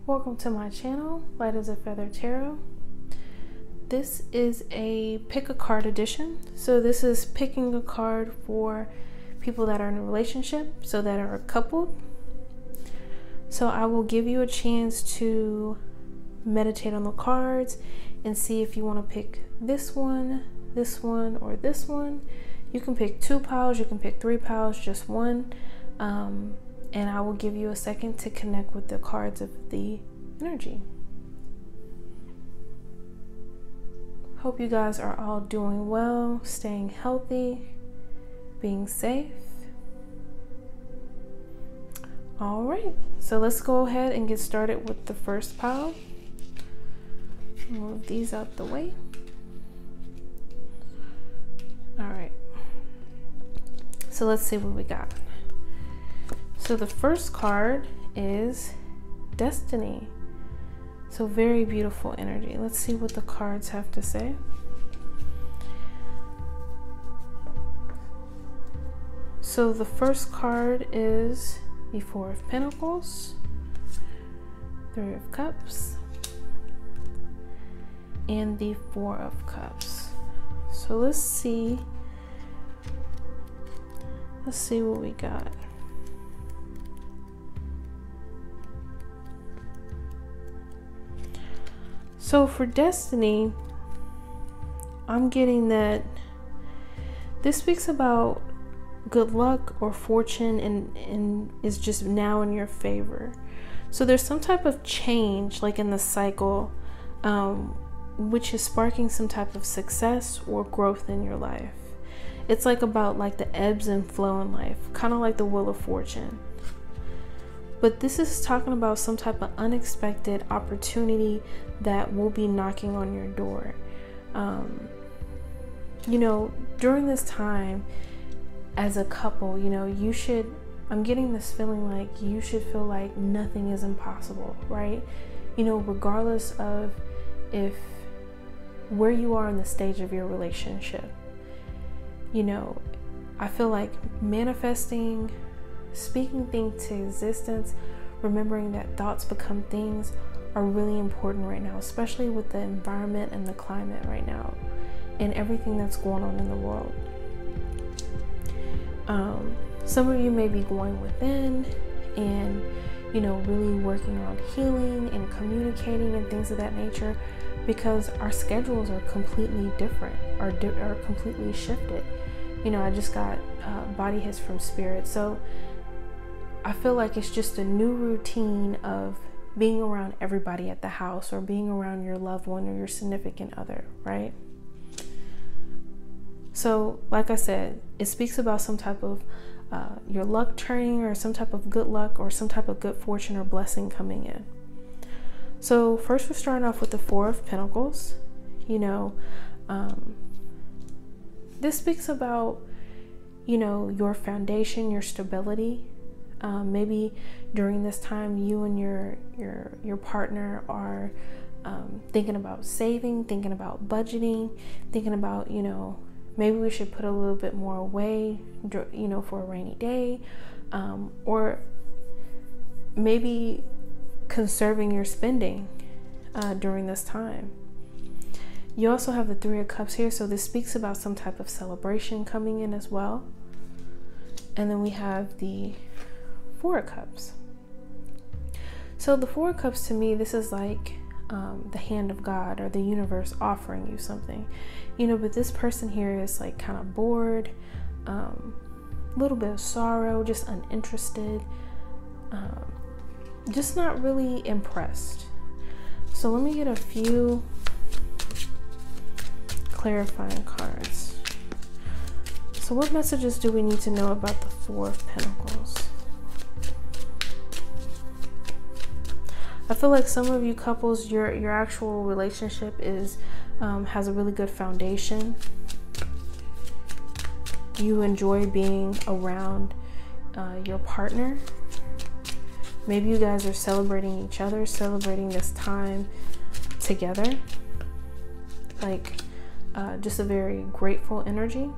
Welcome to my channel, LightAsFeatherTarot. This is a pick a card edition. So this is picking a card for people that are in a relationship, so that are coupled. So I will give you a chance to meditate on the cards and see if you want to pick this one, or this one. You can pick 2 piles, you can pick 3 piles, just one. And I will give you a second to connect with the cards of the energy. Hope you guys are all doing well, staying healthy, being safe. All right, so let's go ahead and get started with the first pile. Move these out the way. All right, so let's see what we got. So the first card is Destiny. So very beautiful energy. Let's see what the cards have to say. So the first card is the 4 of Pentacles, 3 of Cups, and the 4 of Cups. So let's see what we got. So for Destiny, I'm getting that this speaks about good luck or fortune and is just now in your favor. So there's some type of change like in the cycle, which is sparking some type of success or growth in your life. It's like about like the ebbs and flow in life, kind of like the Wheel of Fortune. But this is talking about some type of unexpected opportunity that will be knocking on your door. You know, during this time as a couple, you know, I'm getting this feeling like you should feel like nothing is impossible, right? You know, regardless of where you are in the stage of your relationship. You know, I feel like manifesting, speaking things to existence, remembering that thoughts become things are really important right now, especially with the environment and the climate right now and everything that's going on in the world. Some of you may be going within and, you know, really working on healing and communicating and things of that nature, because our schedules are completely different, are completely shifted. You know, I just got body hits from spirit. So I feel like it's just a new routine of being around everybody at the house, or being around your loved one or your significant other, right? So like I said, it speaks about some type of your luck turning, or some type of good luck, or some type of good fortune or blessing coming in. So first we're starting off with the 4 of Pentacles. You know, this speaks about, you know, your foundation, your stability. Maybe during this time you and your partner are thinking about saving, thinking about budgeting, thinking about, you know, maybe we should put a little bit more away, you know, for a rainy day, or maybe conserving your spending during this time. You also have the 3 of Cups here, so this speaks about some type of celebration coming in as well. And then we have the 4 of Cups. So the 4 of Cups, to me, this is like the hand of God or the universe offering you something, you know. But this person here is like kind of bored, a little bit of sorrow, just uninterested, just not really impressed. So let me get a few clarifying cards. So what messages do we need to know about the 4 of Pentacles? I feel like some of you couples, your actual relationship is has a really good foundation. You enjoy being around your partner. Maybe you guys are celebrating each other, celebrating this time together. Like just a very grateful energy.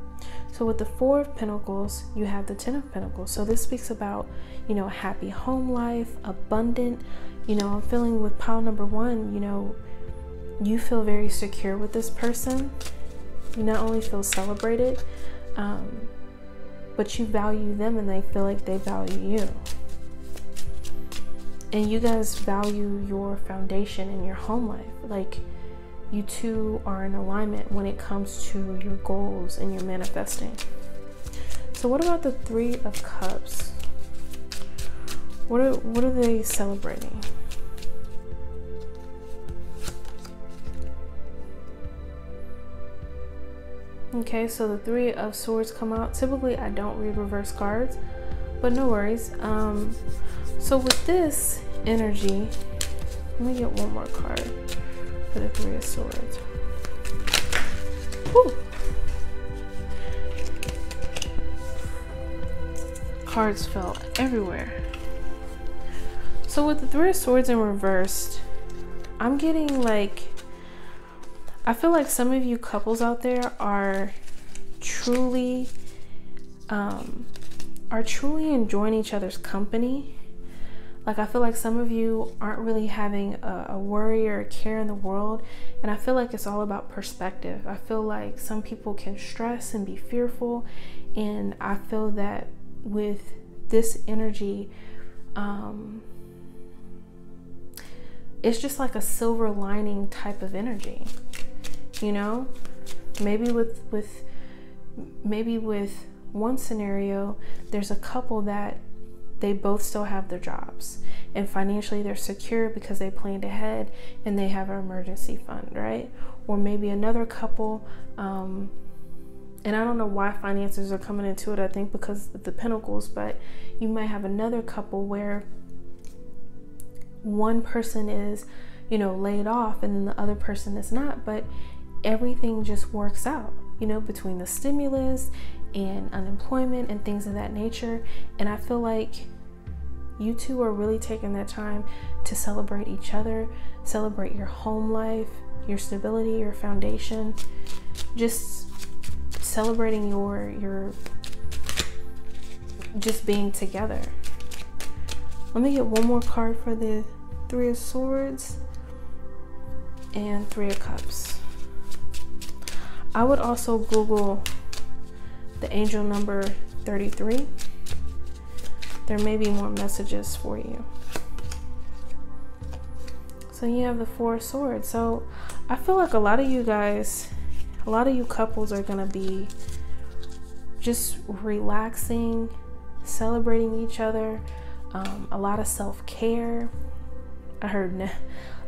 So So with the Four of Pentacles, you have the Ten of Pentacles. So this speaks about, you know, a happy home life, abundant. You know, I'm feeling with pile number one, you know, you feel very secure with this person. You not only feel celebrated, but you value them and they feel like they value you. And you guys value your foundation and your home life. Like, you two are in alignment when it comes to your goals and your manifesting. So what about the Three of Cups? What are they celebrating? Okay, so the Three of Swords come out. Typically, I don't read reverse cards, but no worries. So with this energy, let me get one more card for the Three of Swords. Woo! Cards fell everywhere. So with the Three of Swords in reversed, I'm getting like, I feel like some of you couples out there are truly enjoying each other's company. Like, I feel like some of you aren't really having a worry or a care in the world. And I feel like it's all about perspective. I feel like some people can stress and be fearful. And I feel that with this energy, it's just like a silver lining type of energy. You know, maybe with one scenario, there's a couple that they both still have their jobs and financially they're secure because they planned ahead and they have an emergency fund, right? Or maybe another couple, and I don't know why finances are coming into it, I think because of the Pentacles, but you might have another couple where one person is, you know, laid off and then the other person is not, but everything just works out, you know, between the stimulus and unemployment and things of that nature. And I feel like you two are really taking that time to celebrate each other, celebrate your home life, your stability, your foundation, just celebrating your just being together. Let me get one more card for the Three of Swords and Three of Cups. I would also Google the angel number 33. There may be more messages for you. So you have the Four of Swords. So I feel like a lot of you guys, a lot of you couples are gonna be just relaxing, celebrating each other, a lot of self-care. I heard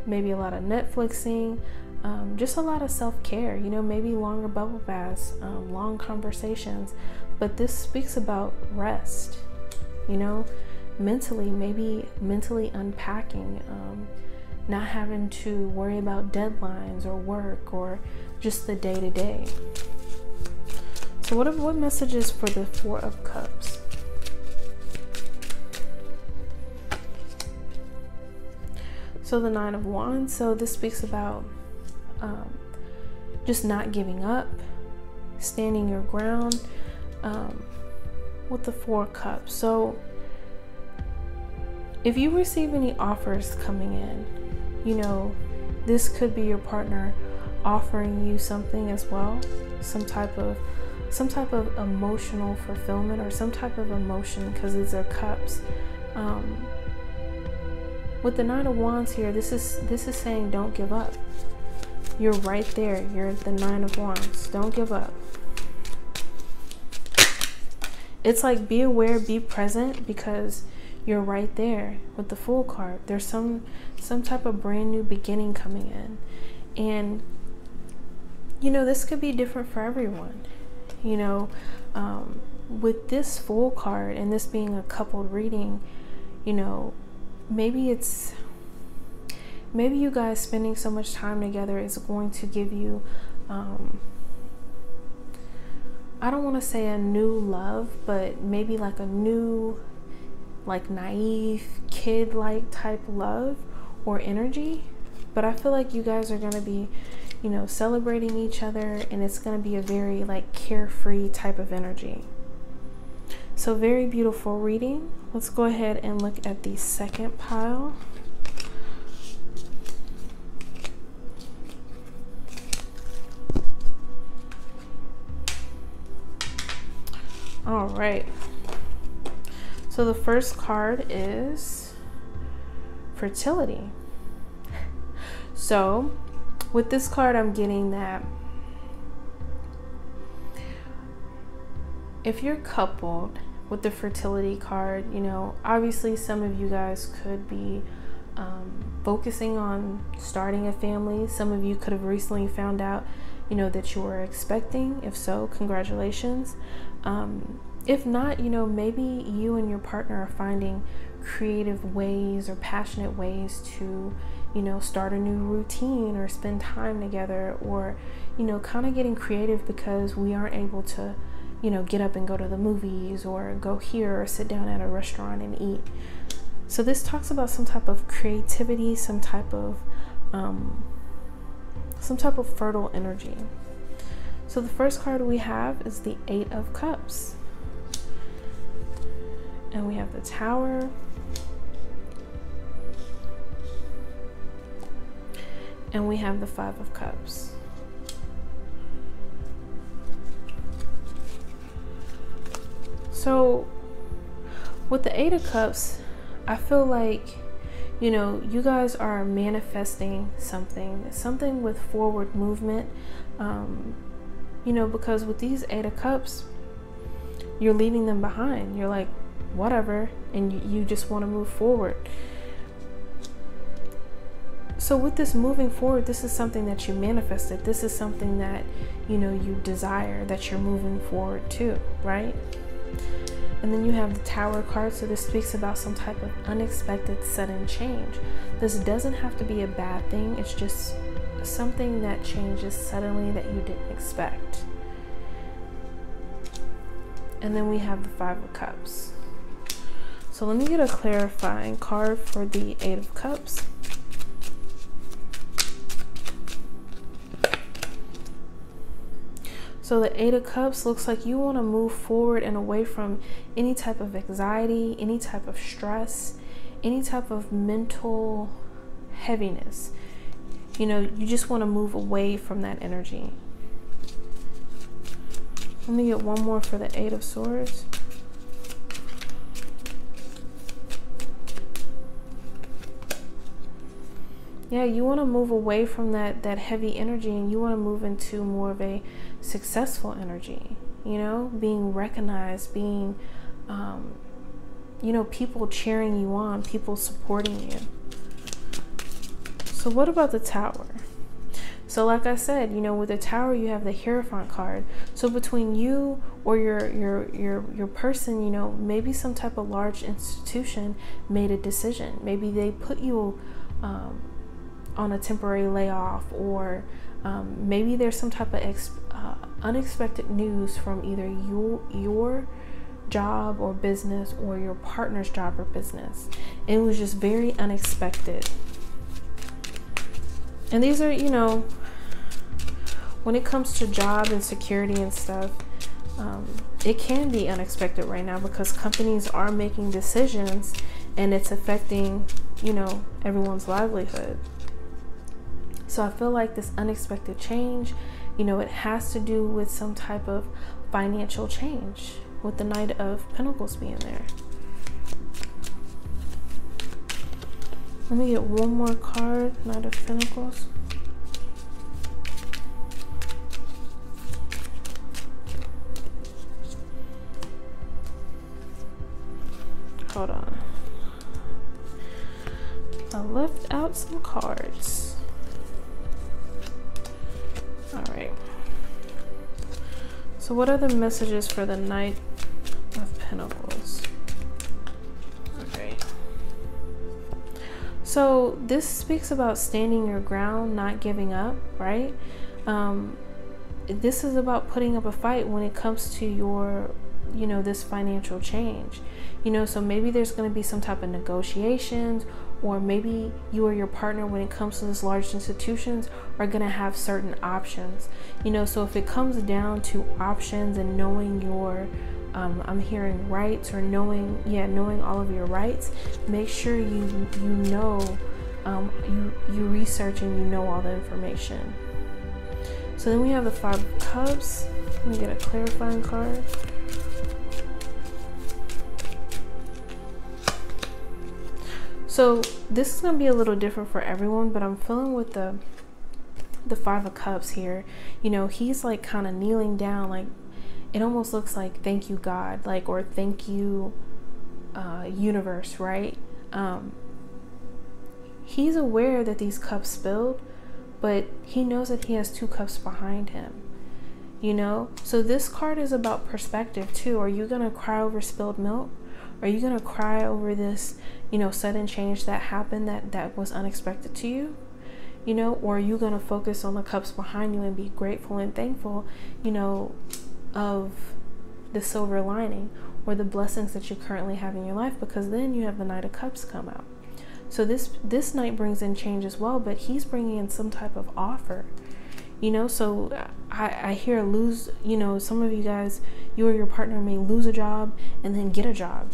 maybe a lot of Netflixing, just a lot of self-care, you know, maybe longer bubble baths, long conversations. But this speaks about rest, you know, mentally, maybe mentally unpacking, not having to worry about deadlines or work or just the day-to-day. So what messages for the Four of Cups? So the Nine of Wands. So this speaks about just not giving up, standing your ground, with the Four of Cups. So if you receive any offers coming in, you know, this could be your partner offering you something as well, some type of emotional fulfillment or some type of emotion, because these are cups. With the Nine of Wands here, this is saying don't give up. You're right there. You're the Nine of Wands. Don't give up. It's like be aware, be present, because you're right there with the Fool card. There's some type of brand new beginning coming in. And, you know, this could be different for everyone. You know, with this Fool card and this being a coupled reading, you know, maybe you guys spending so much time together is going to give you, I don't want to say a new love, but maybe like a new, like naive, kid-like type love or energy. But I feel like you guys are going to be you know, celebrating each other, and it's going to be a very like carefree type of energy. So very beautiful reading. Let's go ahead and look at the second pile. All right. So the first card is fertility. So with this card, I'm getting that if you're coupled with the fertility card, you know, obviously some of you guys could be focusing on starting a family. Some of you could have recently found out, you know, that you were expecting. If so, congratulations. If not, you know, maybe you and your partner are finding creative ways or passionate ways to, you know, start a new routine or spend time together, or, you know, kind of getting creative because we aren't able to, you know, get up and go to the movies or go here or sit down at a restaurant and eat. So this talks about some type of creativity, some type of fertile energy. So the first card we have is the Eight of Cups. And we have the Tower. And we have the Five of Cups. So with the Eight of Cups, I feel like, you know, you guys are manifesting something with forward movement. You know, because with these Eight of Cups, you're leaving them behind. You're like, whatever, and you just want to move forward. So with this moving forward, this is something that you manifested. This is something that, you know, you desire, that you're moving forward to, right? And then you have the Tower card. So this speaks about some type of unexpected sudden change. This doesn't have to be a bad thing. It's just something that changes suddenly that you didn't expect. And then we have the Five of Cups. So let me get a clarifying card for the Eight of Cups. So the Eight of Cups looks like you want to move forward and away from any type of anxiety, any type of stress, any type of mental heaviness. You know, you just want to move away from that energy. Let me get one more for the Eight of Swords. Yeah, you want to move away from that heavy energy, and you want to move into more of a successful energy, you know, being recognized, being, you know, people cheering you on, people supporting you. So what about the Tower? So like I said, you know, with the Tower, you have the Hierophant card. So between you or your person, you know, maybe some type of large institution made a decision. Maybe they put you on a temporary layoff, or maybe there's some type of unexpected news from either your job or business or your partner's job or business. It was just very unexpected. And these are, you know, when it comes to job and security and stuff, it can be unexpected right now because companies are making decisions and it's affecting, you know, everyone's livelihood. So I feel like this unexpected change, you know, it has to do with some type of financial change, with the Knight of Pentacles being there. Let me get one more card, Knight of Pentacles. Hold on. I left out some cards. All right. So what are the messages for the Knight of Pentacles? Okay. So this speaks about standing your ground, not giving up, right? This is about putting up a fight when it comes to your, you know, this financial change. You know, so maybe there's going to be some type of negotiations, or maybe you or your partner, when it comes to this large institutions, are going to have certain options, you know. So if it comes down to options and knowing your I'm hearing rights, or knowing all of your rights, make sure you know, you research and you know all the information. So then we have the 5 of Cups. Let me get a clarifying card. So this is going to be a little different for everyone, but I'm feeling with the 5 of Cups here, you know, he's like kind of kneeling down, like it almost looks like thank you God, like, or thank you universe, right? He's aware that these cups spilled, but he knows that he has 2 cups behind him, you know. So this card is about perspective too. Are you gonna cry over spilled milk? Are you gonna cry over this, you know, sudden change that happened that was unexpected to you, you know? Or are you gonna focus on the cups behind you and be grateful and thankful, you know, of the silver lining or the blessings that you currently have in your life? Because then you have the Knight of Cups come out. So this knight brings in change as well, but he's bringing in some type of offer, you know. So I hear lose, you know, some of you guys, you or your partner may lose a job and then get a job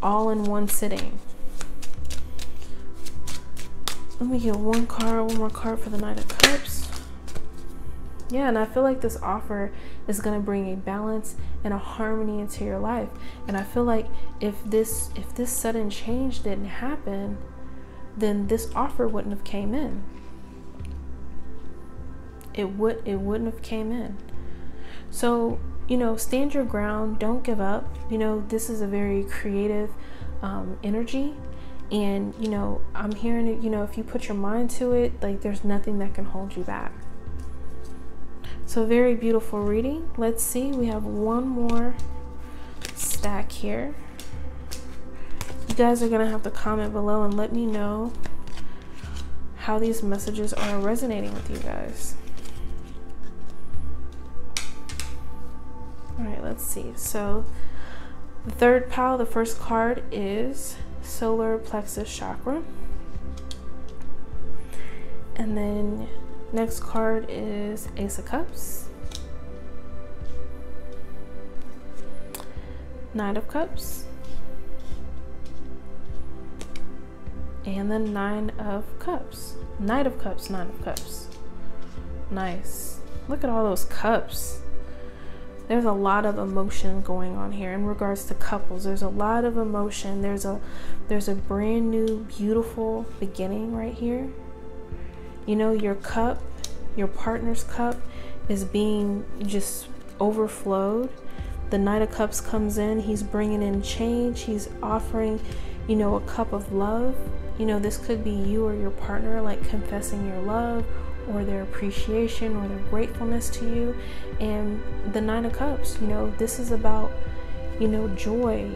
all in one sitting. Let me get one more card for the Knight of Cups. Yeah, and I feel like this offer is going to bring a balance and a harmony into your life. And I feel like if this sudden change didn't happen, then this offer wouldn't have came in. It wouldn't have came in. So, you know, stand your ground, don't give up. You know, this is a very creative energy. And, you know, I'm hearing it, you know, if you put your mind to it, like there's nothing that can hold you back. So very beautiful reading. Let's see, we have one more stack here. You guys are gonna have to comment below and let me know how these messages are resonating with you guys. All right, let's see. So the 3rd pile, the first card is solar plexus chakra. And then next card is Ace of Cups, Knight of Cups, and then 9 of Cups. Knight of Cups, 9 of Cups. Nice. Look at all those cups. There's a lot of emotion going on here in regards to couples. There's a lot of emotion. There's a brand new, beautiful beginning right here. You know, your cup, your partner's cup is being just overflowed. The Knight of Cups comes in, he's bringing in change, he's offering, you know, a cup of love. You know, this could be you or your partner like confessing your love or their appreciation or their gratefulness to you. And the 9 of Cups, you know, this is about, you know, joy,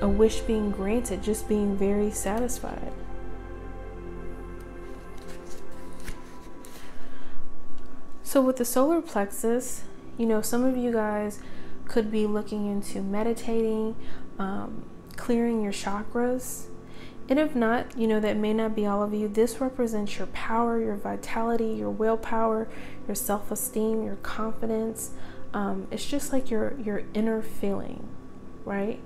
a wish being granted, just being very satisfied. So with the solar plexus, you know, some of you guys could be looking into meditating, clearing your chakras. And if not, you know, that may not be all of you. This represents your power, your vitality, your willpower, your self-esteem, your confidence. It's just like your inner feeling, right?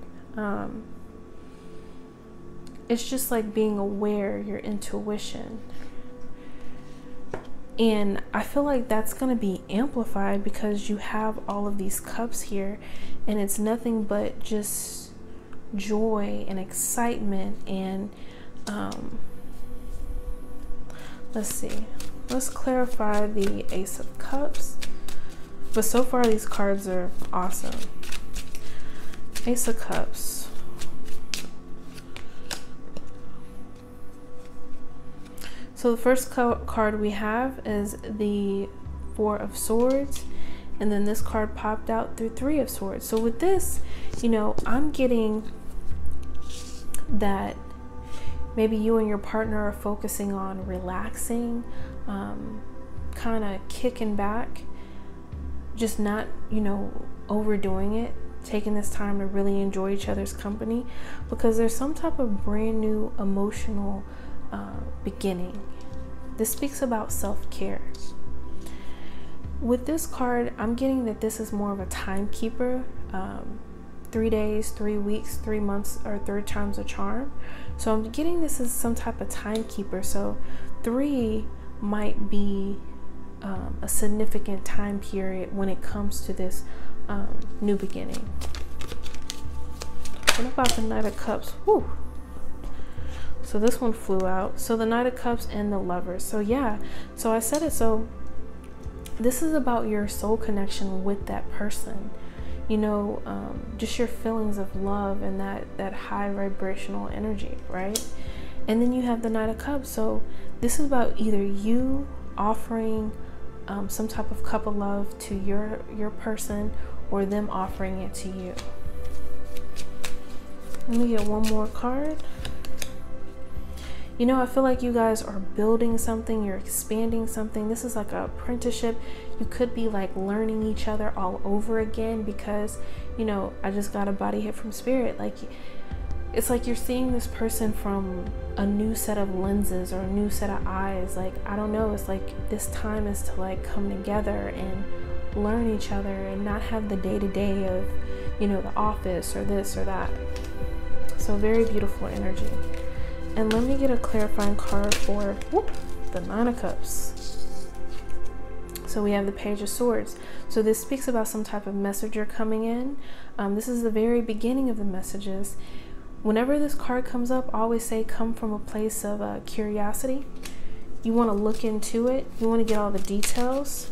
It's just like being aware, your intuition. And I feel like that's going to be amplified because you have all of these cups here, and it's nothing but just joy and excitement. And let's see, let's clarify the Ace of Cups. But so far these cards are awesome. Ace of Cups. So the first card we have is the 4 of Swords, and then this card popped out through 3 of Swords. So with this, you know, I'm getting that maybe you and your partner are focusing on relaxing, kind of kicking back, just not, you know, overdoing it. taking this time to really enjoy each other's company, because there's some type of brand new emotional beginning. This speaks about self-care. With this card, I'm getting that this is more of a timekeeper. 3 days, 3 weeks, 3 months, or 3 times a charm. So I'm getting this as some type of timekeeper. So 3 might be a significant time period when it comes to this new beginning. What about the Knight of Cups? Whew. So this one flew out. So the Knight of Cups and the Lovers. So yeah, so I said it. So this is about your soul connection with that person. You know, just your feelings of love and that high vibrational energy, right? And then you have the Knight of Cups. So this is about either you offering some type of cup of love to your person, or them offering it to you. Let me get one more card. You know, I feel like you guys are building something, you're expanding something. This is like an apprenticeship. You could be like learning each other all over again, because, you know, I just got a body hit from Spirit. Like, it's like you're seeing this person from a new set of lenses or a new set of eyes. Like, I don't know, it's like this time is to like come together and learn each other and not have the day-to-day of, you know, the office or this or that. So very beautiful energy. And let me get a clarifying card for the Nine of Cups. So we have the Page of Swords. So this speaks about some type of messenger coming in. This is the very beginning of the messages. Whenever this card comes up, I always say come from a place of curiosity. You want to look into it. You want to get all the details.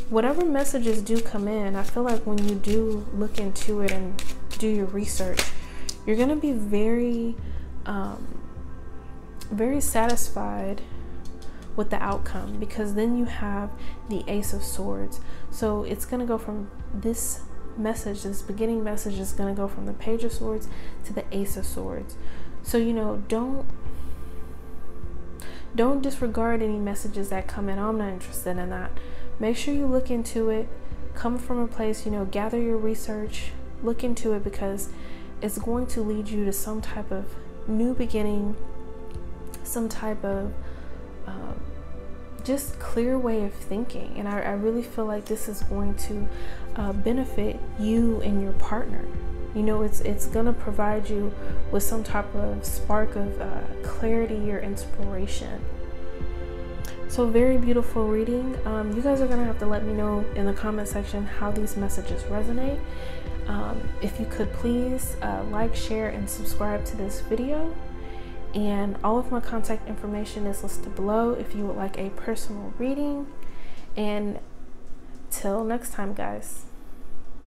Whatever messages do come in, I feel like when you do look into it and do your research, you're going to be very satisfied with the outcome, because then you have the Ace of Swords. So it's going to go from this message, this beginning message is going to go from the Page of Swords to the Ace of Swords. So, you know, don't disregard any messages that come in. I'm not interested in that. Make sure you look into it, come from a place, you know, gather your research, look into it, because it's going to lead you to some type of new beginning, some type of just clear way of thinking. And I really feel like this is going to benefit you and your partner. You know, it's gonna provide you with some type of spark of clarity or inspiration. So very beautiful reading. You guys are gonna have to let me know in the comment section how these messages resonate. If you could please like, share, and subscribe to this video. And all of my contact information is listed below if you would like a personal reading. And till next time, guys.